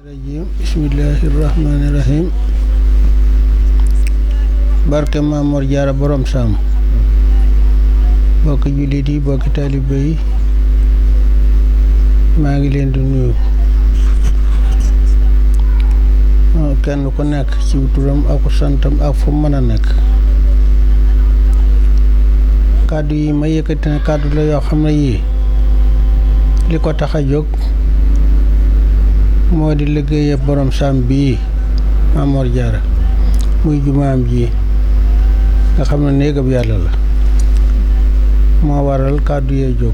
Bismillahirrahmanirrahim. Barke Maam Mor Jaara borom Saam. Bokki jullit yi, bokki taalibe yi, maa ngi leen di nuyu. Kenn ku nekk ci turam ak santam ak fu mën a nekk. Kàddu yi ma yëkkati na kàddu la yoo xam ne yii li ko tax a jóg moo di liggéeyee borom Saam bii Maam Mor Jaara muy jumaam ji nga xam ne néegam yàlla la moo waral kàddu yee jóg.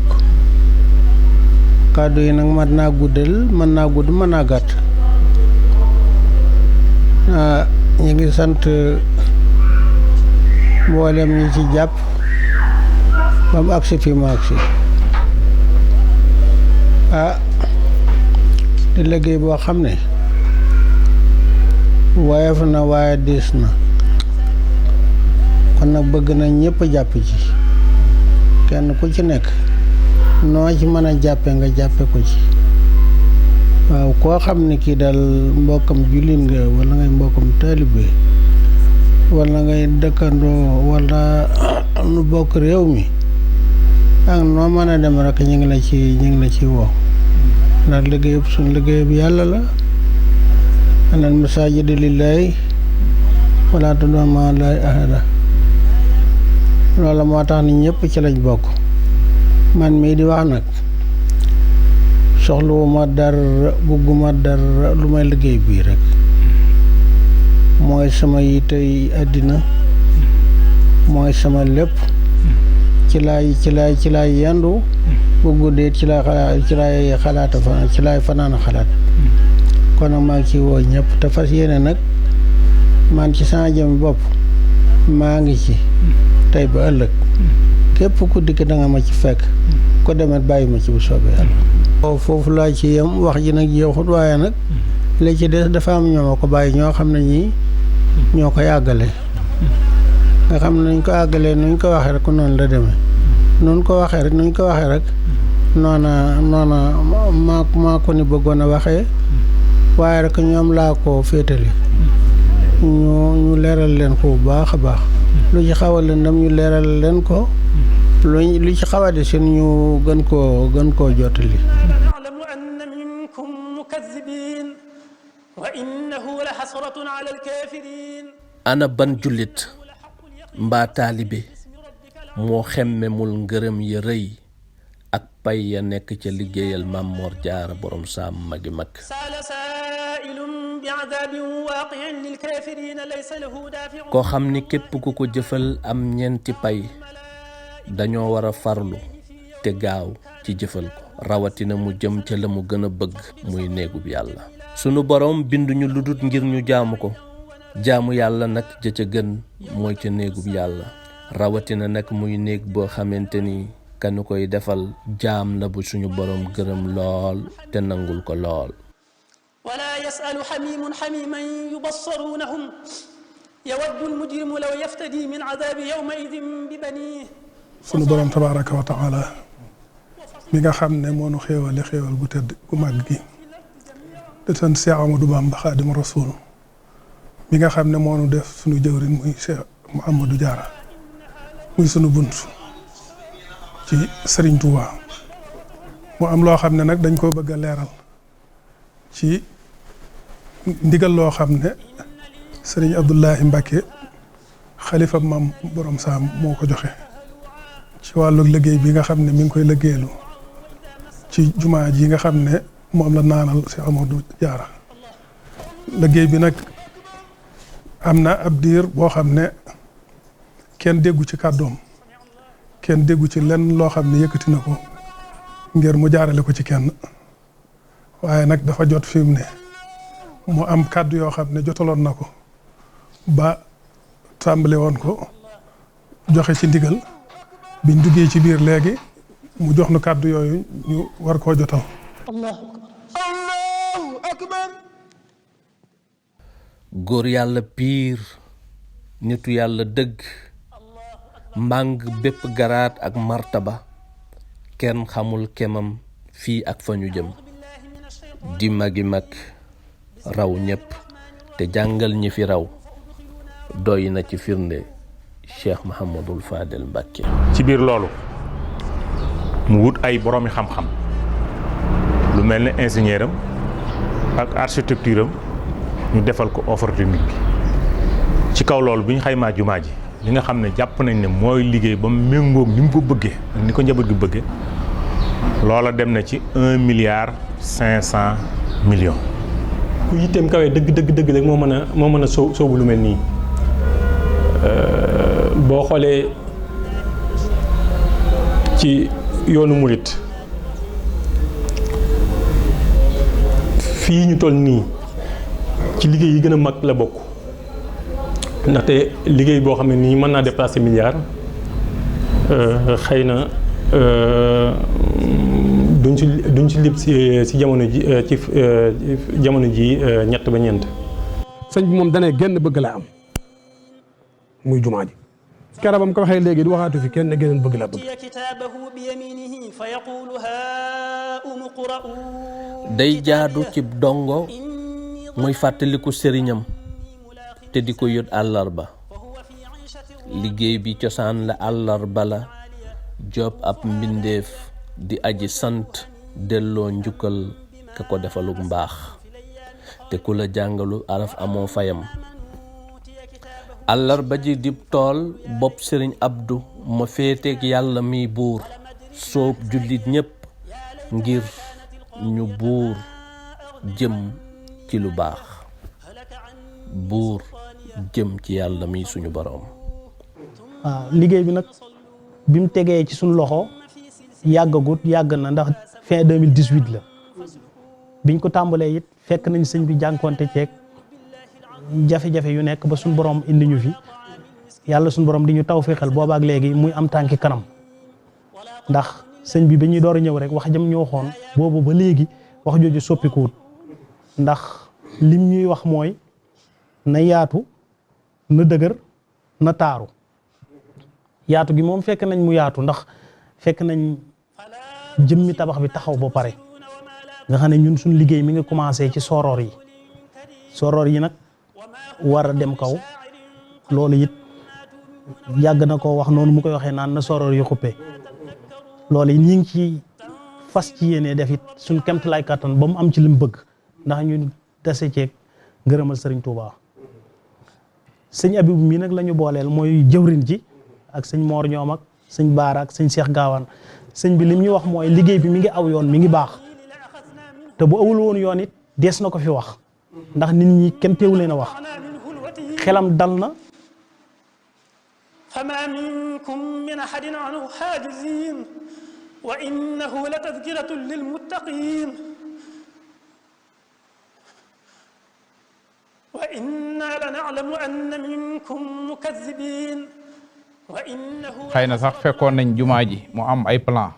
Kàddu yi nag mën naa guddal mën naa gudd mën naa gàtt. ñu ngi sant mboolem ñi ci jàpp ba mu agsi fi mu agsi di liggéey boo xam ne woyof na waaye diis na kon nag bëgg na ñëpp jàpp ci kenn ku ci nekk noo ci mën a jàppe nga jàppe ko ci. waaw koo xam ne kii daal mbokkam jullit nga wala ngay mbokkam taalibe wala ngay dëkkandoo wala nu bokk réew mi ak noo mën a dem rek ñu ngi la ci woo ndax liggéeyub suñ liggéeyub yàlla la anal masaajida lillaahi wala tad'uu ma'a llaahi ahadaa loolu moo tax ni ñëpp ci lañ bokk. man mii di wax nag soxlawuma dara bugguma dara lu may liggéey bii rek mooy sama yitey àddina mooy sama lépp ci laay yendu bu guddee ci laay fanaan xalaat kon nag maa ngi ci woo ñëpp te fas yéene nag man ci sama jëm bopp maa ngi ci tey ba ëllëg képp ku dikk da nga ma ci fekk ko demet bàyyi ma ci bu soobee yàlla. foofu laa ci yem wax ji nag jeexut waaye nag li ci des dafa am ñoo ko bàyyi ñoo xam ne ñii ñoo ko yàggale nga xam ne nuñ ko àggalee nuñ ko waxee rek noonu la demee nuñ ko waxee rek noona maa ko ni bëggoon a waxee waaye rek ñoom laa ko féetale ñu leeral leen ko bu baax a baax lu ci xaw a lëndëm ñu leeral leen ko lu ci xaw a des ñu gën koo jottali. ana ban jullit mbaa taalibe moo xemmemul ngërëm ya rëy ak pay ya nekk ca liggéeyal Maam Mor Jaara borom Saam magi mag. koo xam ni képp ku ko jëfal am ñeenti pay dañoo war a farlu te gaaw ci jëfal ko rawatina mu jëm ca la mu gën a bëgg muy néegub yàlla. sunu borom binduñu lu dul ngir ñu jaamu ko jaamu yàlla nag ja ca gën mooy ca néegub yàlla rawatina nag muy néeg boo xamante ni kanu koy defal jaam la bu suñu borom gërëm lool te nangul ko lool. wala yasalu xamimun xamiman yubassarunahum yawaddu almujrimu law yaftadi min adabi yawmaidin bi banihi. sunu borom tabaraka wa taala mi nga xam ne moo nu xéewale xéewal gu tëdd gu màgg gi te sant Cheikh Amadou Bamba Xaadimu Rasuul mi nga xam ne moo nu def sunu jëwrin muy Cheikh Mouhamadou Diarra muy sunu bunt ci Serigne Touba mu am loo xam ne nag dañ koo bëgg a leeral ci ndigal loo xam ne Serigne Abdoulahi Mbacké xalifa Maam borom Saam moo ko joxe ci wàllu liggéey bi nga xam ne mi ngi koy liggéeylu ci jumaa ji nga xam ne moom la naanal Cheikh Amadou Diarra liggéey bi nag am na ab diir boo xam ne kenn déggu ci kàddoom kenn déggu ci lenn loo xam ne yëkkati na ko ngir mu jaarale ko ci kenn waaye nag dafa jot fi mu ne mu am kàddu yoo xam ne jotaloon na ko ba tàmbale woon ko joxe ci ndigal biñ duggee ci biir léegi mu jox nu kàddu yooyu ñu war koo jotal. Allahu akbar. góor yàlla piir nitu yàlla dëgg màng bépp garaat ak martaba kenn xamul kemam fii ak fa ñu jëm di magi mag raw ñépp te jàngal ñi fi raw doy na ci firnde Cheikh Mouhamadul Fadel Mbacké. ci biir loolu mu wut ay boroomi xam-xam lu mel ne ingénieur am ak architecture am ñu defal ko offre technique bi ci kaw loolu bu ñu xaymaa jumaa ji li nga xam ne jàpp nañ ne mooy liggéey ba mu méngoog ni mu ko bëggee ak ni ko njaboot gi bëggee loola dem na ci 1,5 milliard. ku yitteem kawee dëgg rek moo mën a soobu lu mel nii boo xoolee ci yoonu murit fii ñu toll nii ci liggéey yi gën a mag la bokk ndaxte liggéey boo xam ne nii mën naa déplacer milliard xëy na duñ ci lib si jamono ji ci jamono ji ñett ba ñeent. sëñ bi moom danay genn bëgg la am muy jumaa ji keroog ba mu ko waxee léegi di waxaatu fi kenn geneen bëgg la bëgg. day jaadu ci dongo muy fàttaliku sëriñam te di ko yót àllarba liggéey bi cosaan la àllarba la job ab mbindeef di aji sant delloo njukkal ka ko defaluk mbaax te ku la jàngalu araf amoo fayam àllarba ji dib tool bopp sëriñ Abdu ma féeteeg yàlla miy buur soob jullit ñépp ngir ñu buur jëm ci lu baax buur jëm ci yàlla mi suñu boroom. waaw liggéey bi nag bi mu tegee ci suñu loxo yàgg na ndax fin 2018 la biñ ko tàmbalee it fekk nañ sëñ bi jànkonte ceeg jafe-jafe yu nekk ba suñu borom indi ñu fi yàlla suñu borom di ñu tawféexal boobaak léegi muy am tànki kanam ndax sëñ bi ba ñuy door a ñëw rek wax jëm ñu waxoon boobu ba léegi wax jooju soppikuwut ndax lim ñuy wax mooy na yaatu na dëgër na taaru yaatu gi moom fekk nañ mu yaatu ndax fekk nañ jëmmi tabax bi taxaw ba pare nga xam ne ñun suñ liggéey mi ngi commencé ci soroor yi nag war a dem kaw loolu it yàgg na ko wax noonu mu koy waxee naan na soroor yi xuppee loolu it ñi ngi ci fas ci yéene def it suñ kemtalaay kattan ba mu am ci lim bëgg ndax ñu dese ceeg ngërëmal sëriñ Touba sëñ Abibu mii nag la ñu booleel mooy jëwriñ ji ak sëñ Moor ñoom ak sëñ Baara ak sëñ Cheikh Gaawaan sëñ bi lim ñu wax mooy liggéey bi mi ngi aw yoon mi ngi baax te bu awul woon yoon it dees na ko fi wax ndax nit ñi kenn teewu leen a wax xelam dal na. fama minkum min ahadin anhu haajizin wa innahu la tadkiratun lil muttaqin wa inna la na'lamu anna minkum mukaththibin xëy na sax fekkoon nañ jumaa ji mu am ay plan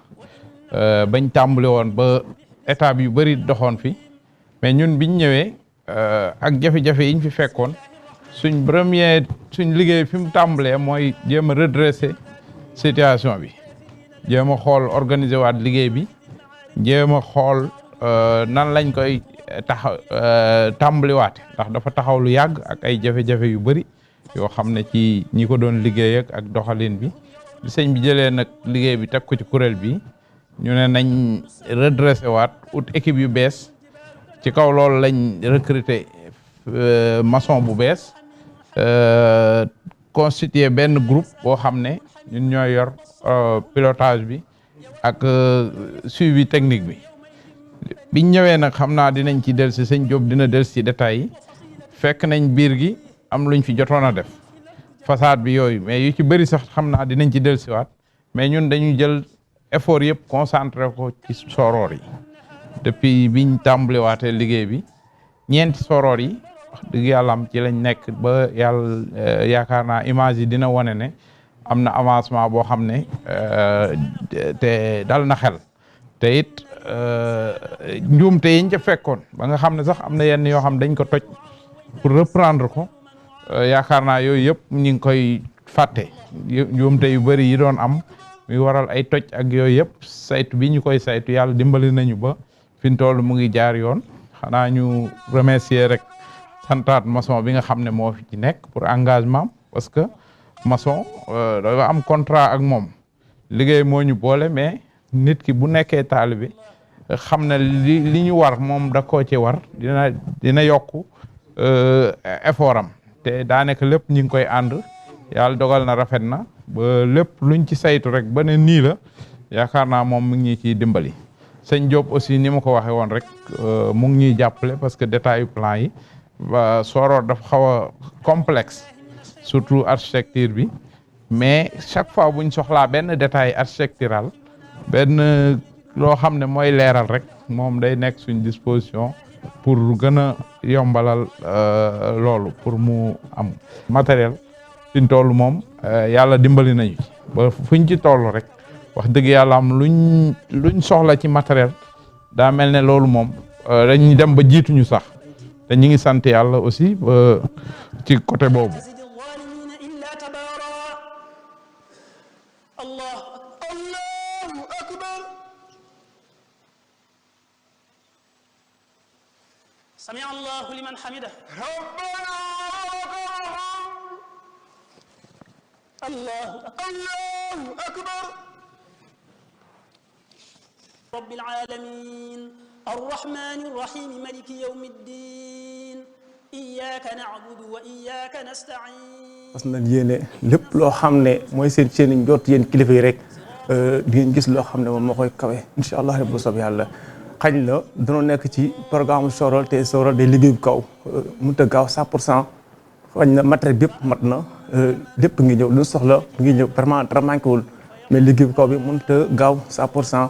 bañ tàmbali woon ba étape yu bëri doxoon fi mais ñun biñ ñëwee ak jafe-jafe yiñ fi fekkoon suñ liggéey fi mu tàmbalee mooy jéem a redresser situation bi jéem a xool organiser waat liggéey bi jéem a xool nan lañ koy tàmbaliwaate ndax dafa taxaw lu yàgg ak ay jafe-jafe yu bëri yoo xam ne ci ñi ko doon liggéey ak doxalin bi sëñ bi jëlee nag liggéey bi teg ko ci kuréel bi ñu ne nañ redressé waat ut équipe yu bees ci kaw loolu lañ recruter maçon bu bees constituer benn groupe boo xam ne ñun ñooy yor pilotage bi ak suivi technique bi biñ ñëwee nag xam naa dinañ ci del si sëñ Diop dina del si détails yi fekk nañ biir gi am luñ fi jotoon a def façade bi yooyu mais yu ci bëri sax xam naa dinañ ci dellusiwaat mais ñun dañuy jël effort yëpp concentré ko ci soroor yi depuis biñ tàmbaliwaatee liggéey bi ñeenti soroor yi wax dëgg yàlla am ci lañ nekk ba yàlla yaakaar naa image yi dina wane ne am na avancement boo xam ne te dal na xel te it njuumte yiñ ca fekkoon ba nga xam ne sax am na yenn yoo xam dañ ko toj pour reprendre ko yaakaar naa yooyu yëpp ñu ngi koy fàtte njuumte yu bëri yi doon am muy waral ay toj ak yooyu yëpp saytu bi ñu koy saytu yàlla dimbali nañu ba fi mu toll mu ngi jaar yoon xanaa ñu remercier rek santaat maçon bi nga xam ne moo fi ci nekk pour engagement parce que maçon dafa am contrat ak moom liggéey moo ñu boole mais nit ki bu nekkee taalibe xam ne li ñu war moom da koo ci war dina yokku effort am te daanaka lépp ñu ngi koy ànd yàlla dogal na rafet na ba lépp luñ ci saytu rek ba ne nii la yaakaar naa moom mu ngi ñuy ciy dimbali sëñ Diop aussi ni ma ko waxee woon rek mu ngi ñuy jàppale parce que détail plan yi Soror dafa xaw a complexe surtout architecture bi mais chaque fois buñ soxlaa benn détail architectural benn loo xam ne mooy leeral rek moom day nekk suñ disposition pour gën a yombalal loolu pour mu am matériel fiñ toll moom yàlla dimbali nañu ci ba fuñ ci toll rek wax dëgg yàlla am luñ soxla ci matériel daa mel ne loolu moom dañuy dem ba jiituñu sax te ñu ngi sant yàlla aussi ba ci côté boobu. sami allahu liman hamida allahu akbar rabbil alamin arrahmani arrahim maliki yawmi ddin iyyaka na'budu wa iyyaka nasta'in. parce que nag yéene lépp loo xam ne mooy seen njort yéen kilifa yi rek di ngeen gis loo xam ne moom moo koy kawe incha allah rek bu soob yàlla. xañ na dañoo nekk ci programme Soror te Soror day liggéey bu kaw mënut a gaaw 100% xañ na matériel bépp mat na lépp ngi ñëw lu soxla ngi ñëw vraiment dara manqué wul mais liggéey bu kaw bi mënut a gaaw 100%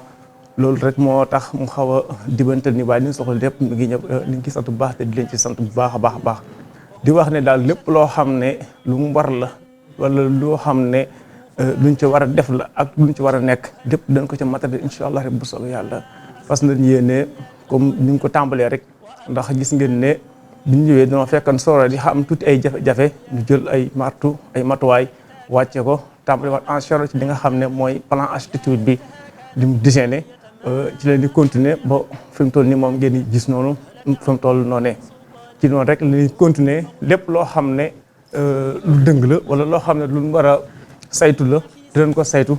loolu rek moo tax mu xaw a dibantal ni waaye li ñu soxla lépp mi ngi ñëw li ñu ci sant bu baax te di leen ci sant bu baax a baax a baax di wax ne daal lépp loo xam ne lu mu war la wala loo xam ne luñ ci war a def la ak luñ ci war a nekk lépp dañ ko ca matériel incha allah rek bu soobee yàlla. parce que nañ yéene comme ni ñu ko tàmbalee rek ndax gis ngeen ne bi ñu ñëwee dañoo fekkoon Soror di xam tuuti ay jafe-jafe ñu jël ay matuwaay wàcce ko tàmbale waat en charge ci li nga xam ne mooy plan architecture bi li mu designé ci leen di continuer ba fi mu toll nii moom ngeen di gis noonu fi mu toll noonee ci noonu rek la ñuy continuer lépp loo xam ne lu dëng la wala loo xam ne lu war a saytu la dinañ ko saytu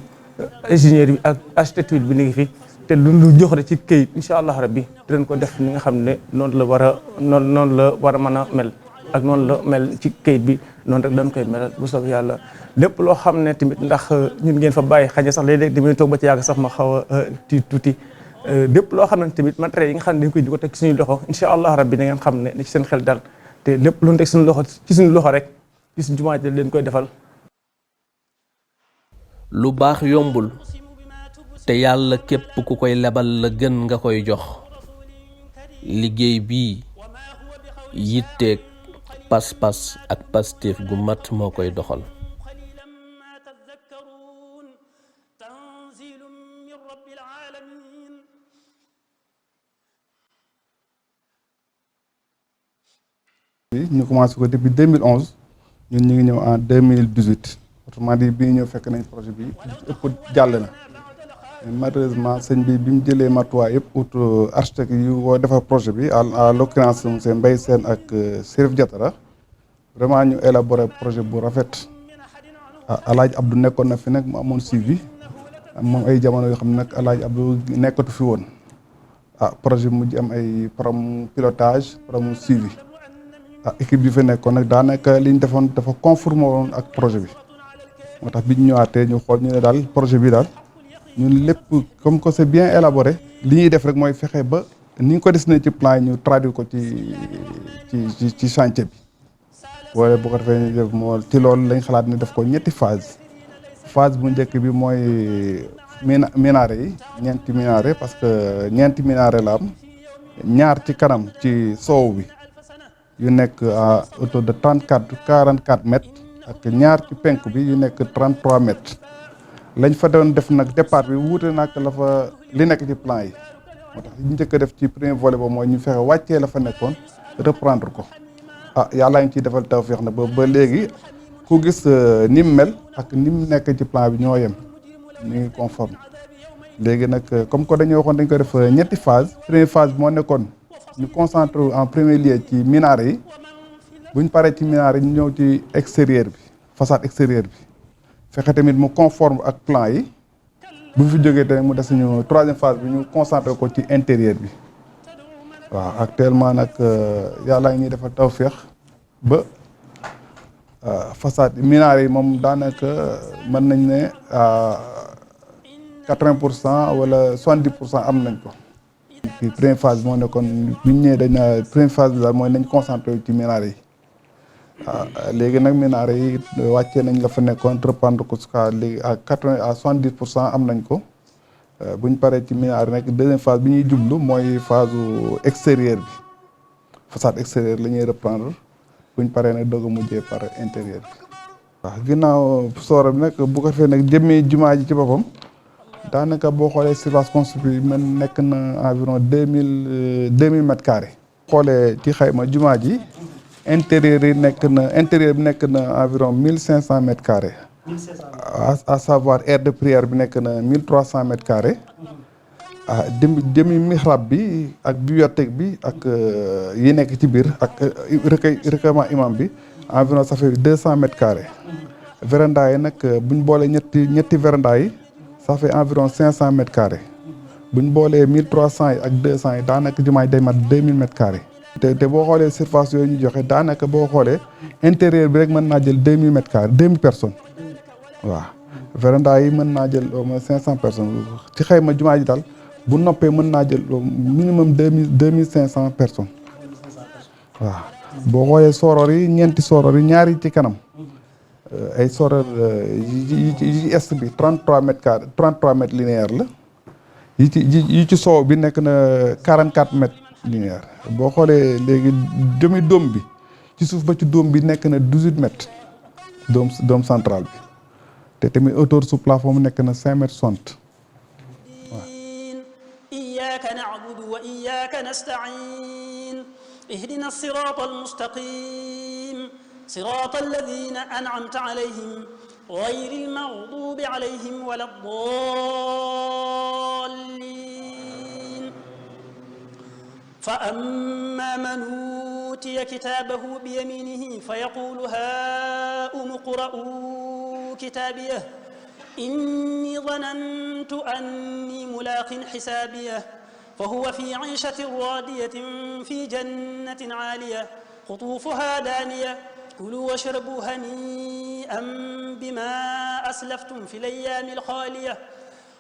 ingénieur bi ak architecture bi ni ngi fi te lu jox rek ci këyit incha allah rabbi dinañ ko def ni nga xam ne noonu la war a mën a mel ak noonu la mel ci këyit bi noonu rek dañ koy melal bu soobee yàlla lépp loo xam ne tamit ndax ñun ngeen fa bàyyi xañ sax léeg-léeg damay toog ba ci yàgg sax ma xaw a tuuti lépp loo xam ne tamit matériel yi nga xam ne dañ koy di ko teg ci suñu loxo incha allah rabbi da ngeen xam ne ci seen xel dal te lépp lu ñu teg suñu loxo ci suñu loxo rek ci suñu jumaa ji leen koy defal. lu baax yombul te yàlla képp ku koy lebal la gën nga koy jox liggéey bii yitteeg pas-pas ak pastéef gu mat moo koy doxal. ñu commencé ko depuis 2011 ñun ñu ngi ñëw en 2018 autrement dit bi ñu ñëw fekk nañ projet bi ëpp jàll na mais malheureusement sëñ bi mu jëlee matuwaay yëpp ut architecte yu woo defar projet bi à l'occurrence monsieur Mbaye Sène ak Serif Diatara vraiment ñu élaborer projet bu rafet Alaaji Abdou nekkoon na fi nag mu amoon suivi moom ay jamono yoo xam ne nag Alaaji Abdou nekkatu fi woon projet bi mujj am ay problème pilotage problème suivi équipe bi fi nekkoon nag daanaka li ñu defoon dafa conforme woon ak projet bi moo tax bi ñu ñëwaatee ñu xool ñu ne daal projet bi daal ñun lépp comme que c'est bien élaboré li ñuy def rek mooy fexe ba ni ñu ko dessiné ci plan yi ñu traduire ko ci chantier bi wala bu ko defee ñu def moo ci loolu lañ xalaat ne def ko ñetti phase bu njëkk bi mooy minaret yi ñeenti minaret parce que ñeenti minaret la am ñaar ci kanam ci soow bi yu nekk à hauteur de 44 mètres ak ñaar ci penk bi yu nekk 33 mètres lañ fa doon def nag départ bi wuute nag la fa li nekk ci plan yi moo tax ñu njëkk a def ci premier volet ba mooy ñu fexe wàccee la fa nekkoon reprendre ko yàlla ngi ciy defal tawfeex na ba léegi ku gis ni mu mel ak ni mu nekk ci plan bi ñoo yem ñu ngi conforme léegi nag comme que dañoo waxoon dañ ko def ñetti phase première phase bi moo nekkoon ñu concentré en premier lieu ci minaret yi buñ paree ci minaret yi ñu ñëw ci extérieur bi façade extérieure bi fexe tamit mu conforme ak plan yi bu fi jógee tamit mu des ñu troisième phase bi ñu concentré ko ci intérieur bi waaw actuellement nag yàlla ngi ñuy defal tawféex ba façade minaret yi moom daanaka mën nañ ne 80% wala 70% am nañ ko. puis première phase bi moo nekkoon bi ñu ñëwee dañ na première phase bi daal mooy nañ concentré ci minaret yi waaw léegi nag minaret yi wàccee nañ la fa nekkoon reprendre ko léegi à 70% am nañ ko bu ñu paree ci minaret nag deuxième phase bi ñuy jublu mooy phase extérieure bi façade extérieure la ñuy reprendre bu ñu paree nag doog a mujjee par intérieur bi. waaw ginnaaw soora bi nag bu ko defee nag jëmmi jumaa ji ci boppam. daanaka boo xoolee surface construite bi man nekk na environ 2000 mètres carrés. xoolee ci xayma jumaa ji intérieur bi nekk na environ 1500 mètres carrés. à savoir aire de prière bi nekk na 1300 mètres carrés. jëmi mihrab bi ak bibliothèque bi ak yi nekk ci biir ak recueillement imam bi environ ça fait 200 mètres carrés. véranda yi nag buñ boolee ñetti véranda yi. ça fait environ 500 mètres carrés bu ñu boolee 1300 yi ak 200 yi daanaka jumaa day mat 2000 mètres carrés. te boo xoolee surface yooyu ñu joxe daanaka boo xoolee intérieur bi rek mën naa jël 2000 mètres carrés 2000 personnes waaw. véranda yi mën naa jël au moins 500 personnes ci xayma jumaa ji daal bu noppee mën naa jël minimum 2500 personnes waaw. boo xoolee soror yi ñeenti soror yi ñaari ci kanam. ay soror yi est bi 33 mètres carrés 33 mètres linéaires la yi ci soow bi nekk na 44 mètres linéaires boo xoolee léegi demi dóom bi ci suuf ba ci dóom bi nekk na 18 mètres dóom central bi te tamit hauteur sous plafond mu nekk na 5 mètres 60 waaw. iyyaka na'budu wa iyyaka nasta'in ihdina as-sirata al-mustaqim صراط الذين أنعمت عليهم غير المغضوب عليهم ولا الضالين فأما من أوتي كتابه بيمينه فيقول هاؤم اقرءوا كتابيه إني ظننت أني ملاق حسابيه فهو في عيشة راضية في جنة عالية قطوفها دانية كلوا واشربوا هنيئا بما أسلفتم في الأيام الخالية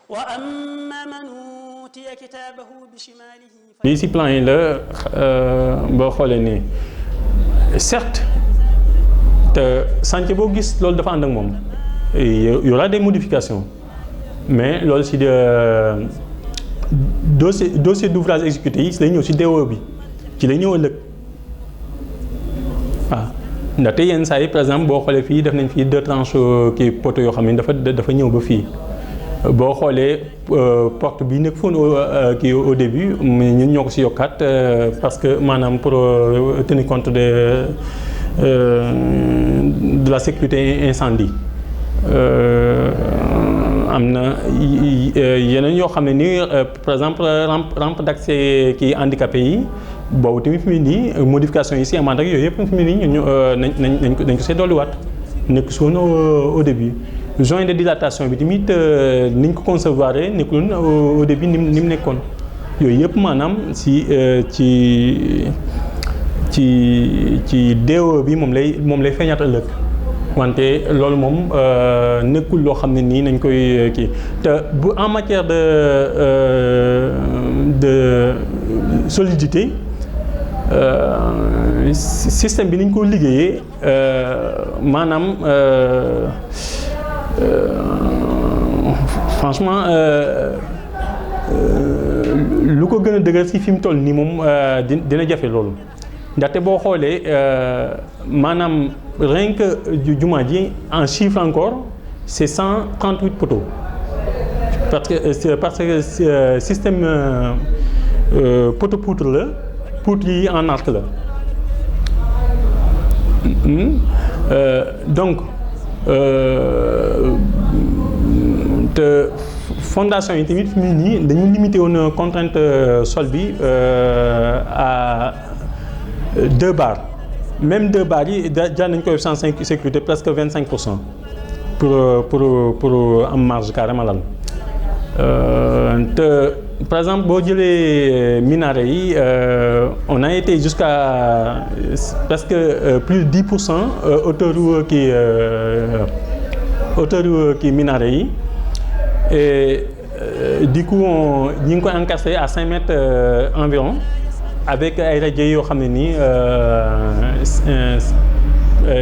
وأما من أوتي كتابه بشماله lii si plan yi la boo xoolee nii certes te chantier boo gis loolu dafa ànd ak moom y aura des modifications mais loolu si dossier d'ouvrage exécuté yi si lay ñëw si DO bi ci lay ñëw ëllëg waaw. ndaxte yenn saa yi par exemple boo xoolee fii def nañ fii 2 tranches kii poteau yoo xam ne dafa ñëw ba fii boo xoolee porte bi nekk foon kii au début ñun ñoo ko si yokkaat parce que maanaam pour tenir compte de la sécurité incendie am na yeneen yoo xam ne nii par exemple rampe d'accès kii handicapé yi boobu tamit fi mu nii modification yi si amaat ak yooyu yëpp fi mu nii ñun nañ ko see dolliwaat nekk si woon au début. joint de dilatation bi tamit niñ ko concevoir nekkul au début ni mu nekkoon yooyu yëpp maanaam ci DO bi moom lay feeñaat ëllëg. wante loolu moom nekkul loo xam ne nii nañ koy kii te bu en matière de solidité système bi niñ ko liggéeyee maanaam franchement lu ko gën a dëgër si fi mu toll nii moom dina jafe loolu ndaxte boo xoolee maanaam rien que jumaa ji en chiffre encore c'est 138 poteaux parce que système poteau poutre la poutre yi en arc la donc te fondation yi tamit fi mu nii dañu limité woon contrainte sol bi à 2 barres même 2 barres yi jaar nañ koy 105 sécurité presque 25% pour am marge carrément lan te par exemple boo jëlee minaret yi on a été jusqu'à presque plus de 10% hauteur kii minaret yi et du coup ñi ngi koy encastré à 5 mètres environ avec ay rajo yoo xam ne nii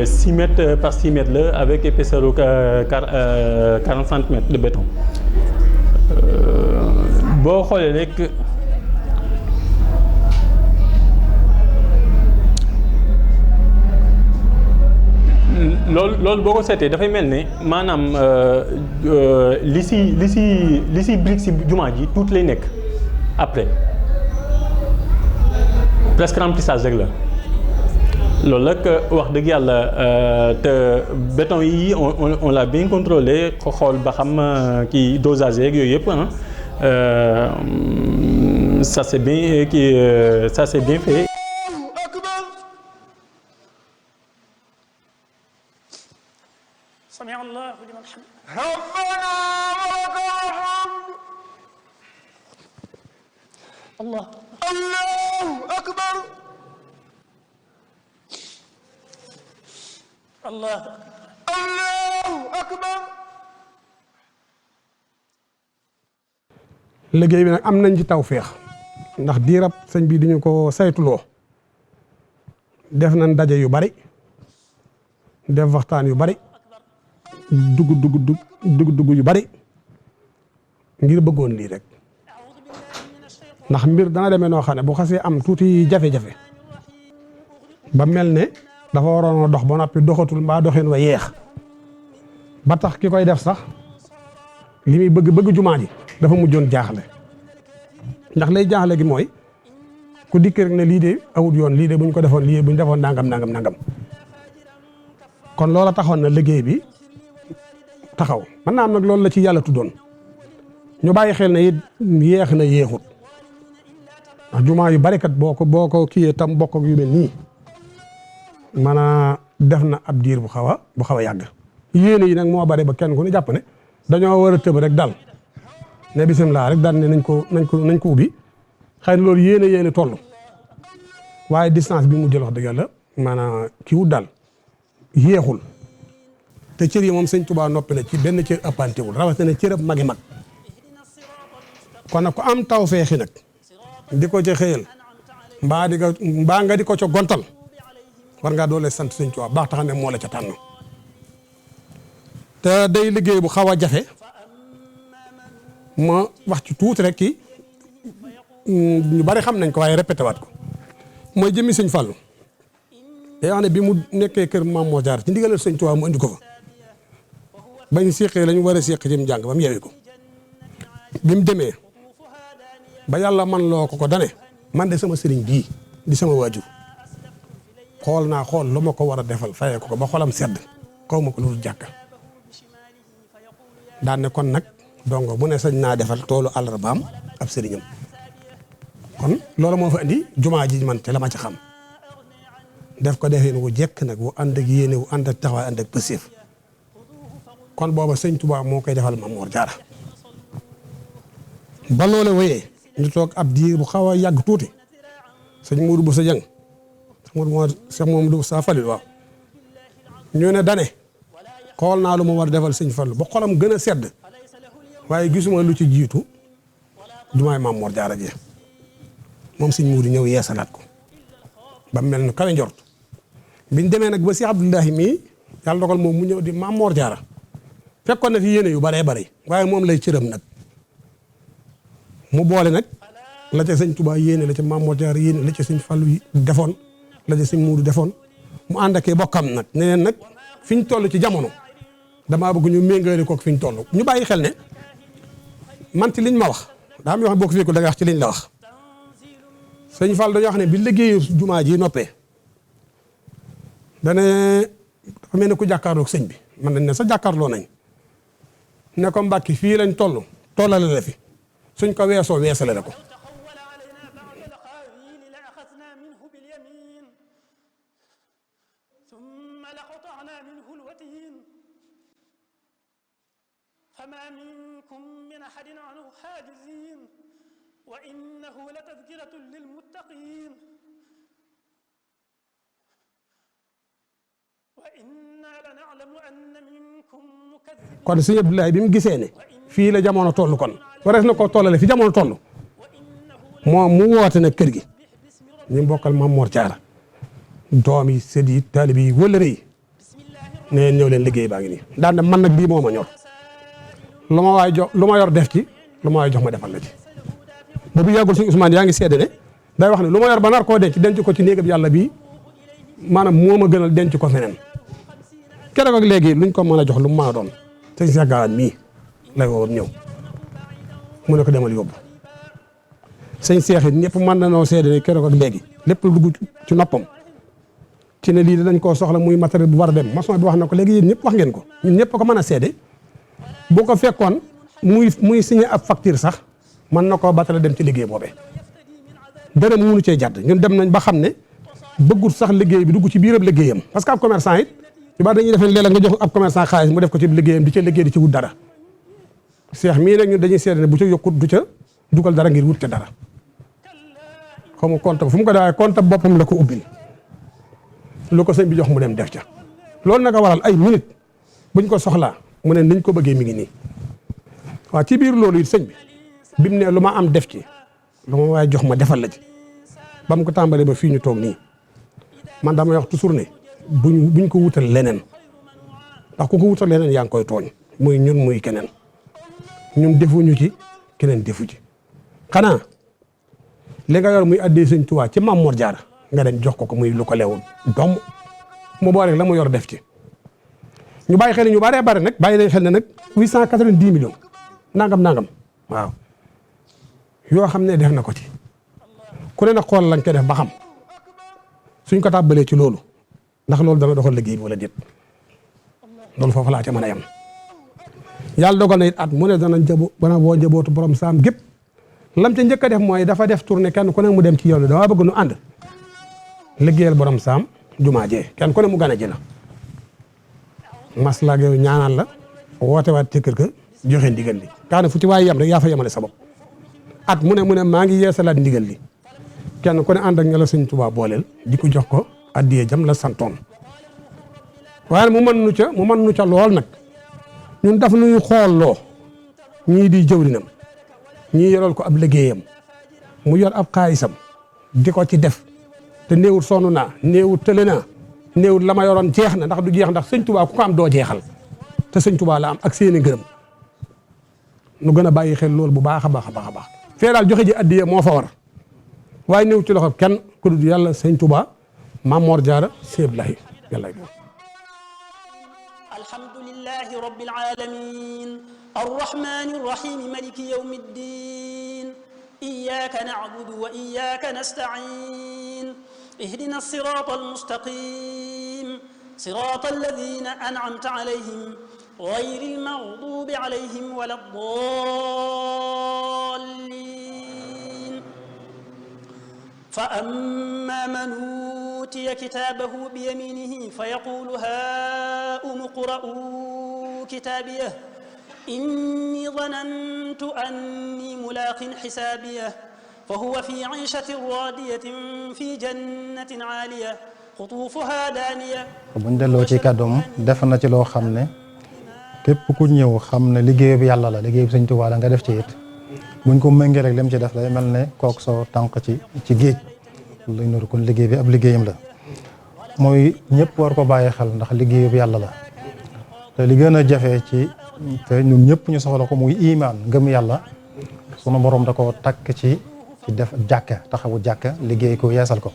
6 mètres par 6 mètres la avec épaisseur 40 centimètres de béton boo xoolee rek loolu boo ko seetee dafay mel ne maanaam li si brique si jumaa ji tuuti lay nekk après presque remplissage rek la loolu nag wax dëgg yàlla te béton yi on l'a bien contrôlé xool ba xam kii dosage yeeg yooyu yëpp ça c'est bien fait. سمع الله لمن حمده ربنا ولك الحمد الله الله أكبر الله الله أكبر liggéey bi nag am nañ ci tawféex ndax diirab sëñ bi diñu ko saytuloo def nañ daje yu bari def waxtaan yu bari dugg yu bari ngir bëggoon lii rek ndax mbir dana demee noo xam ne bu xasee am tuuti jafe-jafe ba mel ne dafa waroon a dox ba noppi doxatul mbaa doxin wa yeex ba tax ki koy def sax li muy bëgg jumaa ji dafa mujjoon jaaxle ndax lay jaaxle gi mooy ku dikk rek ne lii de awut yoon lii de buñ ko defoon lii buñ defoon nangam kon loola taxoon na liggéey bi taxaw mën naa am nag loolu la ci yàlla tuddoon ñu bàyyi xel ne it yéex na yéexut ndax jumaa yu bari kat boo ko kiyee tam bokk ak yu mel nii man a def na ab diir bu xaw a yàgg yéene yi nag moo bari ba kenn ku ne jàpp ne dañoo war a tëb rek dal ne bisimilah rek dal ne nañ ko ubbi xëy na loolu yéene toll waaye distance bi mu jël wax dëgg yàlla maanaam kii wut daal yéexul te cër yi moom sëñ Tuubaa noppi na ci benn cër ëppantewul rawatina cër ab magi mag kon nag ku am taw feexi nag di ko ca xëyal mbaa nga di ko ca gontal war ngaa doole sant sëñ Tuubaa baax tax ne moo la ca tànn te day liggéey bu xaw a jafe ma wax ci tuuti rek ki ñu bari xam nañ ko waaye répété waat ko mooy jëmmi sëñ Fallu day wax ne bi mu nekkee kër Maam Mor Jaara ci ndigalal sëñ Tuubaa mu indi ko fa bañ séqee lañu war a séq ci njàng ba mu yewi ko bi mu demee ba yàlla man loo ko dane man de sama sëriñ bii di sama waajur xool naa xool lu ma ko war a defal fayee ko ba xolam sedd kaw ma ko lu dul jàkka daan ne kon nag dongo bu ne sañ naa defal toolu àllarbaam ab sëriñam kon loolu moo fa indi jumaa ji man te la ma ci xam def ko defee wu jekk nag wu ànd ak yéene wu ànd ak taxawaay ànd ak pësif kon booba sëñ Tuubaa moo koy defal Maam Mor Jaara ba loole wéyee ñu toog ab diir bu xaw a yàgg tuuti sëñ Moodu bu sa jëng sëñ Moodu sa Falil waaw ñu ne dane xool naa lu ma war a defal sëñ Fallu ba xolam gën a sedd waaye gisuma lu ci jiitu jumaay Maam Mor Jaara ji moom sëñ Moodu ñëw yeesalaat ko ba mel ni kawe njort biñ demee nag ba si Abdullahi mii yàlla dogal moom mu ñëw di Maam Mor Jaara fekkoon na fi yéene yu baree bari waaye moom lay cëram nag mu boole nag la ca sëñ Tuubaa yéene la ca Maam Mor Jaara yéene la ca sëñ Fallu defoon la ca sëñ Moodu defoon mu ànd ak bokkam nag ne leen nag fi ñu toll ci jamono damaa bëgg ñu méngale kook fi ñu toll ñu bàyyi xel ne man ci liñ ma wax daa am yoo xam boo ko fekkul da nga wax ci liñ la wax sëñ Fall dañoo wax ne bi liggéeyu jumaa ji noppee dane dafa mel ne ku jàkkaarloog sëñ bi man nañ ne sa jàkkaarloo nañ ne ko Mbàkke fii lañ toll tollale la fi suñ ko weesoo weesale la ko فما منكم من أحد عنه حاجزين وإنه لتذكرة للمتقين وإنا لنعلم أن منكم مكذبين kon sëñ Abdoulaye bi mu gisee ne fii la jamono toll kon warees na koo tollale fi jamono toll moom mu woote nag kër gi ñu bokkal Mame Mor Diarra doom yi sët yi taalib yi wëllëre yi ne ñëw leen liggéey baa ngi nii daan na man nag bii moo ma ñor lu ma waay jox lu ma yor def ci lu ma waay jox ma defal la ci boobu yàggul suñu Ousmane yaa ngi seede ne day wax ne lu ma yor ba nar koo denc ko ci néegam yàlla bii maanaam moo ma gënal denc ko feneen keroog ak léegi luñ ko mën a jox lu mu mën a doon sëñ Cheikh Gawane mii lay woo ñëw mu ne ko demal yóbbu sëñ Cheikh it ñëpp mën na noo seede ne keroog ak léegi lépp lu dugg ci noppam ci ne lii dañ koo soxla muy matériel bu war a dem maçon bi wax na ko léegi yéen ñëpp wax ngeen ko ñun ñëpp ko mën a seede boo ko fekkoon muy signé ab facture sax mën na koo batale dem ci liggéey boobee dara mu mënu cee jàdd ñun dem nañ ba xam ne bëggul sax liggéey bi dugg ci biirab liggéeyam parce que ab commerçant it yu baax dañuy def léeg-léeg nga jox ab commerçant xaalis mu def ko ci liggéeyam di ca liggéey di ci wut dara Cheikh mii nag ñun dañuy seede ne bu ca yokkut du ca dugal dara ngir wut ca dara xaw ma compte fu mu ko dawaaye compte boppam la ko ubbil lu ko sëñ bi jox mu dem def ca loolu nag a waral ay minute buñ ko soxlaa mu ne niñ ko bëggee mi ngi nii waaw ci biir loolu it sëñ bi mu ne lu ma am def ci lu ma waaye jox ma defal la ci ba mu ko tàmbalee ba fii ñu toog nii man damay wax toujours ne buñ ko wutal leneen ndax ku ko wutal leneen yaa ngi koy tooñ muy ñun muy keneen ñun defuñu ci keneen defu ci xanaa li nga yor muy addee sëñ Tuubaa ci Mame Mor Diarra nga dem jox ko muy lu ko leewul doom mu boole la mu yor def ci ñu bàyyi xel ñu bëree bëri nag bàyyi nañ xel ne nag 890 millions nangam waaw yoo xam ne def na ko ci ku ne nag xool lañ koy def ba xam suñ ko tàbbalee ci loolu ndax loolu dana doxal liggéey bi wala déet loolu foofu laa ca mën a yem yàlla dogal na it at mu ne dana boo njabootu borom saam gépp lam ca njëkk a def mooy dafa def tournée kenn ku ne mu dem ci yow la dama bëgg nu ànd liggéeyal borom saam jumaa jee kenn ku ne mu gën a ji la maslaak yow ñaanal la woote waat ci kër ga joxe ndigal li kaa ne fu ci waaye yem rek yaa fa yemale sa bopp at mu ne maa ngi yeesalaat ndigal li kenn ku ne ànd ak nga la sëñ Tuubaa booleel di ko jox ko addiyee jam la santoon waaye mu mën nu ca lool nag ñun daf nuy xoolloo ñii di jëwrinam ñii yoral ko ab liggéeyam mu yor ab xaalisam di ko ci def te néewul sonn naa néewul tële naa néewul la ma yoroon jeex na ndax du jeex ndax sëñ Tuubaa ku ko am doo jeexal te sëñ Tuubaa la am ak seeni ngërëm nu gën a bàyyi xel loolu bu baax a baax a baax a baax fee daal joxe ji addiya moo fa war waaye néew ci loxo kenn ku dul yàlla sëñ Tuubaa Mame Mor Diarra Sëñ Abdoulaye yàlla alhamdulillahi rabbil alamin arrahmani rrahim maliki yawmi ddin iyyaka na'budu wa iyyaka nasta'in ihdina sirata almustaqim sirata alladhina an'amta alayhim غير المغضوب عليهم ولا الضالين فأما من أوتي كتابه بيمينه فيقول هاؤم اقرءوا كتابيه إني ظننت أني ملاق حسابيه فهو في عيشة راضية في جنة عالية قطوفها دانية. buñ delloo ci kàddoom def na ci loo xam ne képp ku ñëw xam ne liggéey bi yàlla la liggéey bi Sëñ Tuubaa la nga def ci it buñ ko méngee rek lim ci def lay mel ne kook soo tànk ci géej lañ noonu kon liggéey bi ab liggéeyam la mooy ñëpp war ko bàyyi xel ndax liggéey bi yàlla la te li gën a jafe ci te ñun ñëpp ñu soxla ko muy imaan ngëm yàlla sunu borom da ko takk ci def jàkka taxawu jàkka liggéey ko yeesal ko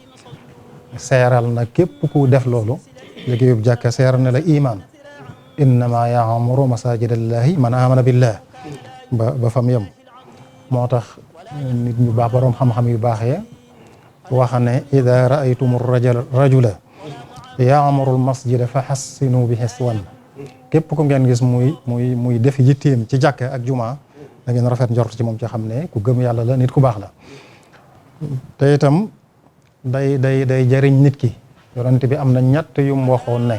seeral na képp ku def loolu liggéey bu jàkka seeral na la imaan innama ya'muru masajidallahi man amana billah ba fam yem moo tax nit ñu baax borom xam-xam yu baaxee wax ne ida raaytumu rajula ya'muru almasjida fa hassinu bi hiswan képp ku ngeen gis muy def yitteem ci jàkka ak juma da ngeen rafet njort ci moom ci xam ne ku gëm yàlla la nit ku baax la te itam day jariñ nit ki. yonent bi am na ñett yu mu waxoon ne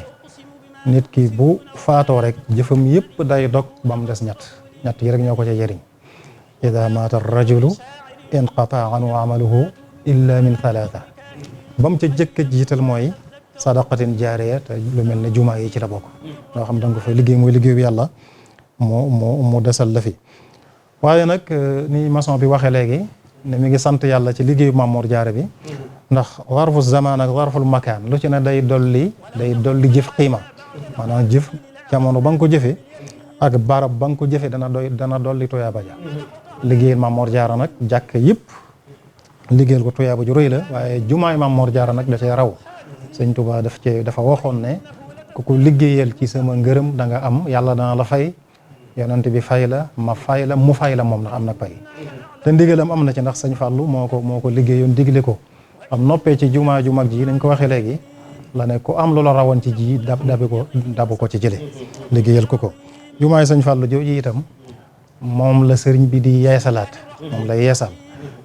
nit ki bu faatoo rek jëfam yëpp day dog ba mu des ñett yi rek ñoo ko ca jëriñ ida maata rajulu inqataa anhu amaluhu illa min thalatha ba mu ca jëkk a jiital mooy sadaqatin jaariya te lu mel ne jumaa yi ci la bokk loo xam danga ko fa liggéey muy liggéey bi yàlla mu desal la fi waaye nag ni maçon bi waxee léegi ne mi ngi sant yàlla ci liggéeyu Maam Mor Jaara bi ndax zarfu zaman ak zarful makaan lu ci ne day dolli jëf xiima maanaam jëf jamono ba nga ko jëfee ak barab ba nga ko jëfee dana dolli tuyaaba ja liggéeyal Maam Mor Jaara nag jàkk yëpp liggéeyal ko tuyaaba ju rëy la waaye jumaay Maam Mor Jaara nag da cee raw Sëñ Tuubaa dafa waxoon ne ku ko liggéeyal ci sama ngërëm da nga am yàlla dana la fay yonent bi fay la ma fay la mu fay la moom ndax am na pay te ndigalam am na ci ndax Sëñ Fallu moo ko liggéeyoon digle ko am noppee ci jumaa ju mag ji nañ ko waxee léegi la ne ku am lu la rawoon ci ji dabu ko ci jële liggéeyal ko jumaay Sëñ Fallu jooju itam moom la sëriñ bi di yeesalaat moom la yeesal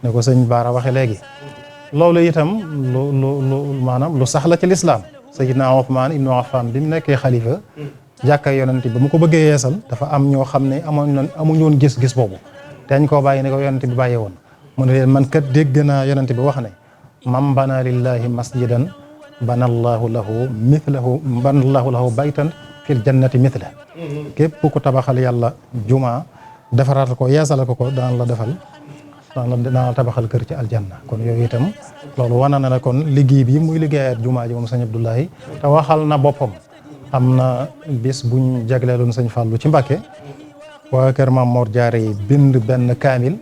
ne ko sëñ Baara waxee léegi loolu itam maanaam lu sax la ci lislaam Sayyidina Uthman ibnu Affan bi mu nekkee xalifa jàkka yonent bi ba mu ko bëggee yeesal dafa am ñoo xam ne amuñu woon gis-gis boobu dañ koo bàyyi ne ko yonent bi bàyyee woon mu ne leen man kat dégg naa yonent bi wax ne man bana lillahi masjidan banallahu lahu baytan fil jannati mithla képp ku tabaxal yàlla juma defaraat ko yeesal ko daan la tabaxal kër ci aljanna kon yooyu itam loolu wana na kon liggéey bi muy liggéeyaat jumaa ji moom sëñ Abdoulahi te waxal na boppam am na bis buñ jagleeloon sëñ Fallou ci Mbàkke waa kër Maam Mor Jaara yi bind benn kaamil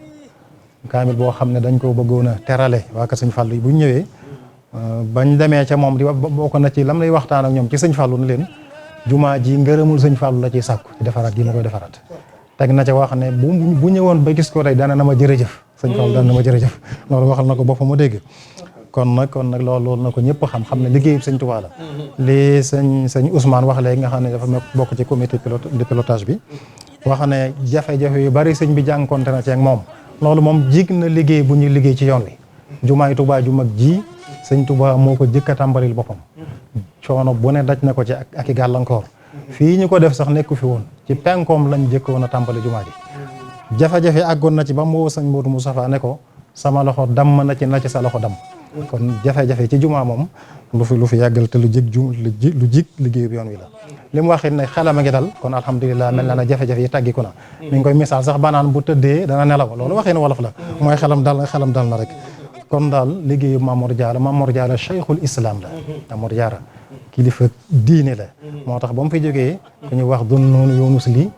boo xam ne dañ ko bëggoon a terale waa kër sëñ Fallou yi buñ ñëwee bañ demee ca moom di bokk na ci lam lay waxtaan ak ñoom ci sëñ Fallou ne leen jumaa ji ngërëmul sëñ Fallou la ciy sàkku ci defaraat gi ma koy defaraat teg na ca wax ne bu ñëwoon ba gis ko tey dana na ma jërëjëf sëñ Fallou dana na ma jërëjëf loolu waxal na ko boppam mu dégg kon nag loolu na ko ñëpp xam ne liggéeyu sëñ Tuubaa la lii sëñ Ousmane wax léegi nga xam ne dafa bokk ci comité de pilotage bi wax ne jafe-jafe yu bari sëñ bi jànkonte na ci ak moom loolu moom jig na liggéey bu ñuy liggéey ci yoon wi jumaay Tuubaa ju mag ji sëñ Tuubaa moo ko jëkk a tàmbalil boppam coono bu ne daj na ko ci ak i gàllankoor fii ñu ko def sax nekku fi woon ci penkoom lañ jëkkoon a tàmbali jumaa ji jafe-jafe àggoon na ci ba mu woo sëñ Modou Moustapha ne ko sama loxo damm na ci sa loxo damm kon jafe-jafe ci jumaa moom lu fi yàggal te lu jig liggéey bi yoon wi la li mu waxit ne xelam a ngi dal kon alhamdulilah mel na ne jafe-jafe yi tàggiku na mi ngi koy misaal sax banaan bu tëddee dana nelaw loolu waxee ne wolof la mooy xelam dal na rek kon daal liggéeyu Maam Mor Jaara cheikhul islam la Maam Mor Jaara kilifa diine la moo tax ba mu fi jógee ku ñuy wax dun noonu yoonus lii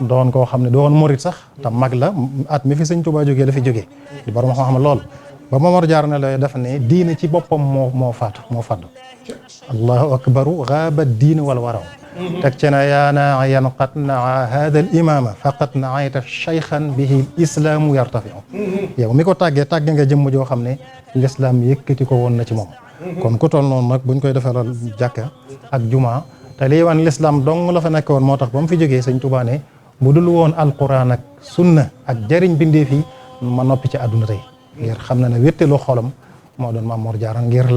doon koo xam ne doon morit sax te mag la at mi fi sëñ Tuubaa jógee la fi jógee di borom xam-xam lool ba Maam Mor Jaara ne la def ne diine ci boppam moo faddu allahu akbaru gaaba diine wal waraw teg ci na yaa naayan qad naa hada al imama faqad naayta cheykhan bihi islaamu yartafiu yow mi ko tàgge nga jëmm joo xam ne l'islam yëkkati ko woon na ci moom kon ku toll noonu nag buñ koy defaral jàkka ak juma te lii wan l'islam dong la fa nekk woon moo tax ba mu fi jógee sëñ Tuubaa ne bu dul woon alquran ak sunna ak jëriñ bindee fi ma noppi ci àdduna tey ngir xam na ne wéttalu xolam moo doon Maam Mor Jaara ngir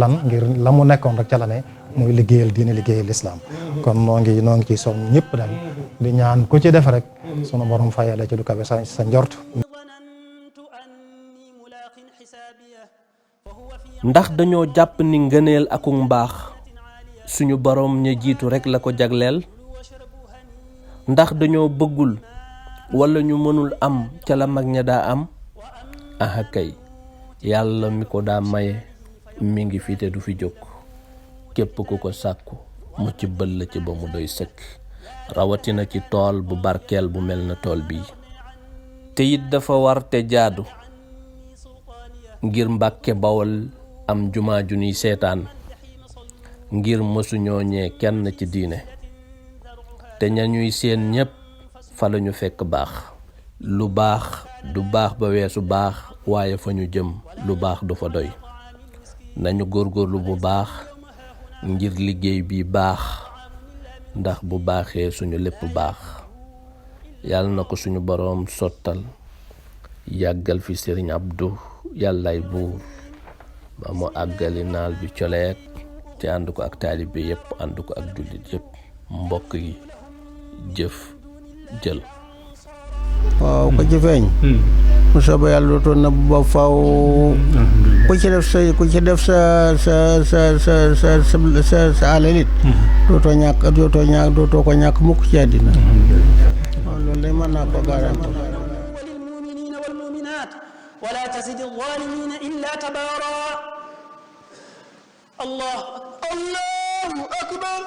la mu nekkoon rek ca la ne muy liggéeyal diine liggéeyal lislaam kon noo ngi ci soñ ñëpp daal di ñaan ku ci def rek sunu borom fayale ci du kawe sa njort. ndax dañoo jàpp ni ngëneel akuk mbaax suñu borom ña jiitu rek la ko jagleel ndax dañoo bëggul wala ñu mënul am ca la mag ña daa am aha kay yàlla mi ko daa maye mi ngi fi te du fi jóg képp ku ko sàkku mu ci bëll ci ba mu doy sëkk rawatina ci tool bu barkeel bu mel na tool bii te it dafa war te jaadu ngir Mbàkke Bawol am jumaa ju ñuy seetaan ngir mësuñoo ñee kenn ci diine te ña ñuy seen ñépp fa lañu fekk baax lu baax du baax ba weesu baax waaye fa ñu jëm lu baax du fa doy nañu góorgóorlu bu baax ngir liggéey bi baax ndax bu baaxee suñu lépp baax yàlla na ko suñu boroom sottal yàggal fi Serigne Abdou yàllaay buur ba mu àggali naal bi coleet te ànd ko ak taalibe yëpp ànd ko ak jullit yëpp mbokk yi jëf jël. waaw ko ci feeñ mu soobee yàlla dootoon na ba faw ku ci def sa alalit dootoo ko ñàkk mukk ci àddina waaw loolu day mën naa ko garanti وللمؤمنين والمؤمنات ولا تزد الظالمين إلا تبارا الله الله أكبر